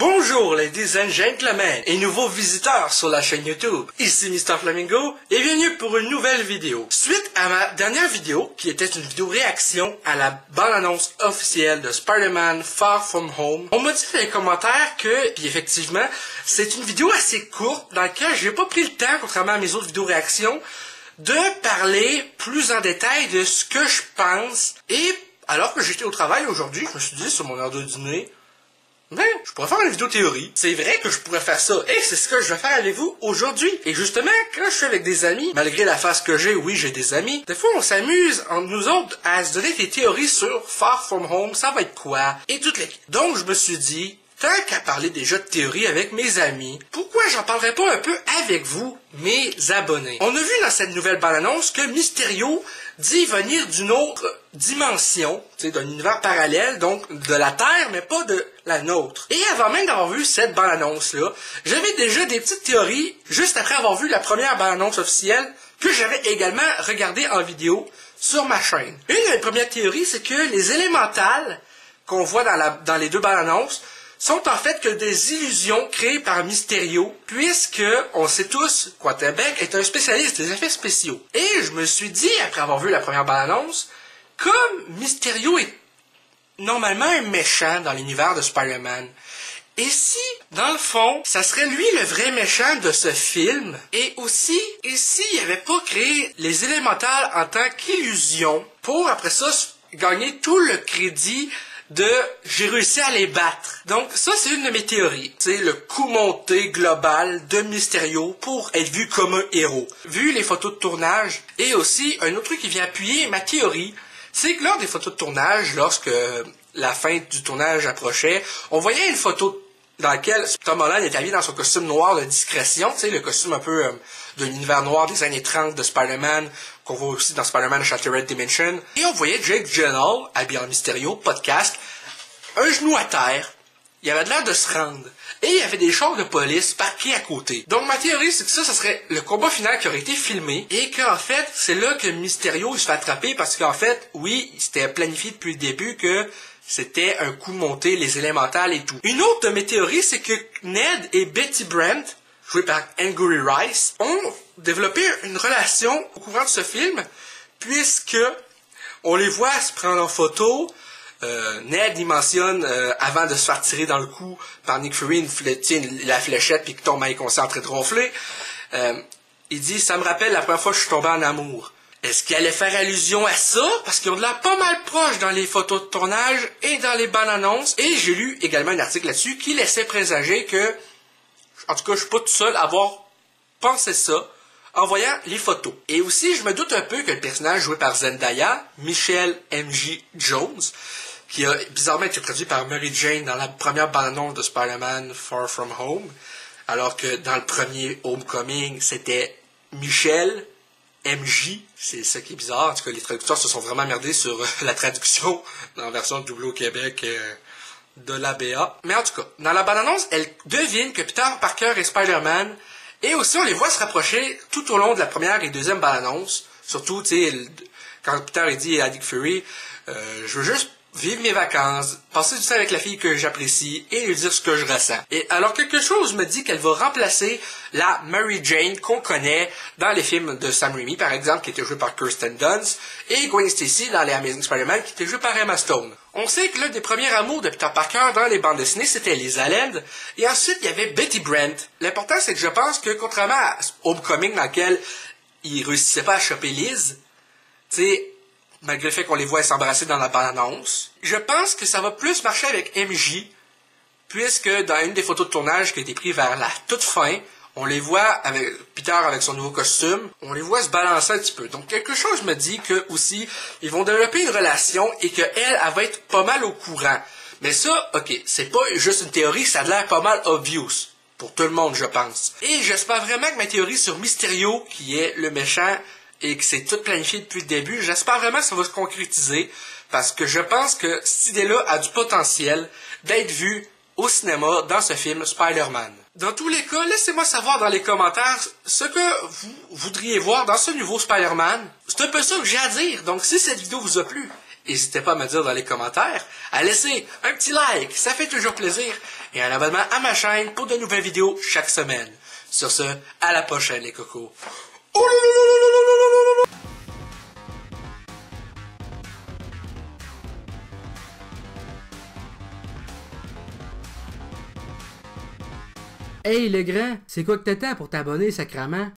Bonjour ladies and gentlemen et nouveaux visiteurs sur la chaîne YouTube. Ici Mr Flamingo et bienvenue pour une nouvelle vidéo. Suite à ma dernière vidéo qui était une vidéo réaction à la bande-annonce officielle de Spider-Man Far From Home, on m'a dit dans les commentaires que, puis effectivement, c'est une vidéo assez courte dans laquelle j'ai pas pris le temps, contrairement à mes autres vidéos réactions, de parler plus en détail de ce que je pense. Et alors que j'étais au travail aujourd'hui, je me suis dit sur mon heure de dîner, je pourrais faire une vidéo théorie. C'est vrai que je pourrais faire ça. Et c'est ce que je vais faire avec vous aujourd'hui. Et justement, quand je suis avec des amis, malgré la face que j'ai, oui, j'ai des amis, des fois on s'amuse entre nous autres à se donner des théories sur Far From Home, ça va être quoi, et toutes les... Donc je me suis dit, tant qu'à parler déjà de théorie avec mes amis, pourquoi j'en parlerais pas un peu avec vous, mes abonnés? On a vu dans cette nouvelle bande-annonce que Mysterio dit venir d'une autre dimension, d'un univers parallèle, donc de la Terre, mais pas de la nôtre. Et avant même d'avoir vu cette bande-annonce-là, j'avais déjà des petites théories, juste après avoir vu la première bande-annonce officielle, que j'avais également regardée en vidéo sur ma chaîne. Une des premières théories, c'est que les élémentales qu'on voit dans les deux bandes-annonces sont en fait que des illusions créées par Mysterio, puisque on sait tous Quarterback est un spécialiste des effets spéciaux. Et je me suis dit, après avoir vu la première bande-annonce, comme Mysterio est normalement un méchant dans l'univers de Spider-Man, et si, dans le fond, ça serait lui le vrai méchant de ce film, et aussi, et s'il n'avait pas créé les élémentales en tant qu'illusion, pour après ça gagner tout le crédit de j'ai réussi à les battre. Donc ça c'est une de mes théories. C'est le coup monté global de Mysterio pour être vu comme un héros. Vu les photos de tournage, et aussi un autre truc qui vient appuyer ma théorie, c'est que lors des photos de tournage, lorsque la fin du tournage approchait, on voyait une photo dans laquelle Tom Holland est habillé dans son costume noir de discrétion, tu sais, le costume un peu de l'univers noir des années 30 de Spider-Man, qu'on voit aussi dans Spider-Man Shattered Dimension. Et on voyait Jake Gyllenhaal, habillé en Mysterio, podcast, un genou à terre. Il avait l'air de se rendre. Et il y avait des chars de police parqués à côté. Donc ma théorie, c'est que ça serait le combat final qui aurait été filmé, et qu'en fait, c'est là que Mysterio il se fait attraper, parce qu'en fait, oui, c'était planifié depuis le début que c'était un coup monté, les élémentales et tout. Une autre de mes théories, c'est que Ned et Betty Brant, joués par Angourie Rice, ont développé une relation au courant de ce film, puisque on les voit se prendre en photo. Ned, il mentionne, avant de se faire tirer dans le cou par Nick Fury, la fléchette puis qu'il tombe inconscient en train de ronfler, il dit « Ça me rappelle la première fois que je suis tombé en amour ». Est-ce qu'il allait faire allusion à ça? Parce qu'ils ont de l'air pas mal proches dans les photos de tournage et dans les bandes annonces. Et j'ai lu également un article là-dessus qui laissait présager que, en tout cas, je suis pas tout seul à avoir pensé ça en voyant les photos. Et aussi, je me doute un peu que le personnage joué par Zendaya, Michelle M.J. Jones, qui a bizarrement été traduit par Mary Jane dans la première bande-annonce de Spider-Man Far From Home, alors que dans le premier Homecoming, c'était Michelle MJ, c'est ça qui est bizarre. En tout cas, les traducteurs se sont vraiment merdés sur la traduction dans la version double au Québec de l'ABA. Mais en tout cas, dans la bande-annonce, elle devine que Peter Parker est Spider-Man, et aussi on les voit se rapprocher tout au long de la première et deuxième bande-annonce. Surtout, tu sais, quand Peter dit à Nick Fury, je veux juste vivre mes vacances, passer du temps avec la fille que j'apprécie et lui dire ce que je ressens. Et alors quelque chose me dit qu'elle va remplacer la Mary Jane qu'on connaît dans les films de Sam Raimi, par exemple, qui était joué par Kirsten Dunst, et Gwen Stacy dans les Amazing Spider-Man, qui était joué par Emma Stone. On sait que l'un des premiers amours de Peter Parker dans les bandes dessinées, c'était Lisa Land, et ensuite il y avait Betty Brant. L'important, c'est que je pense que, contrairement à Homecoming, dans lequel il réussissait pas à choper Liz, tu sais, malgré le fait qu'on les voit s'embrasser dans la bande-annonce, je pense que ça va plus marcher avec MJ, puisque dans une des photos de tournage qui a été prise vers la toute fin, on les voit avec Peter avec son nouveau costume, on les voit se balancer un petit peu. Donc quelque chose me dit que aussi ils vont développer une relation et qu'elle, elle va être pas mal au courant. Mais ça, ok, c'est pas juste une théorie, ça a l'air pas mal obvious pour tout le monde, je pense. Et j'espère vraiment que ma théorie sur Mysterio, qui est le méchant, et que c'est tout planifié depuis le début, j'espère vraiment que ça va se concrétiser, parce que je pense que cette idée-là a du potentiel d'être vue au cinéma dans ce film Spider-Man. Dans tous les cas, laissez-moi savoir dans les commentaires ce que vous voudriez voir dans ce nouveau Spider-Man. C'est un peu ça que j'ai à dire, donc si cette vidéo vous a plu, N'hésitez pas à me dire dans les commentaires, à laisser un petit like, ça fait toujours plaisir, et un abonnement à ma chaîne pour de nouvelles vidéos chaque semaine. Sur ce, à la prochaine les cocos. Hey le grand, c'est quoi que t'attends pour t'abonner, sacrament?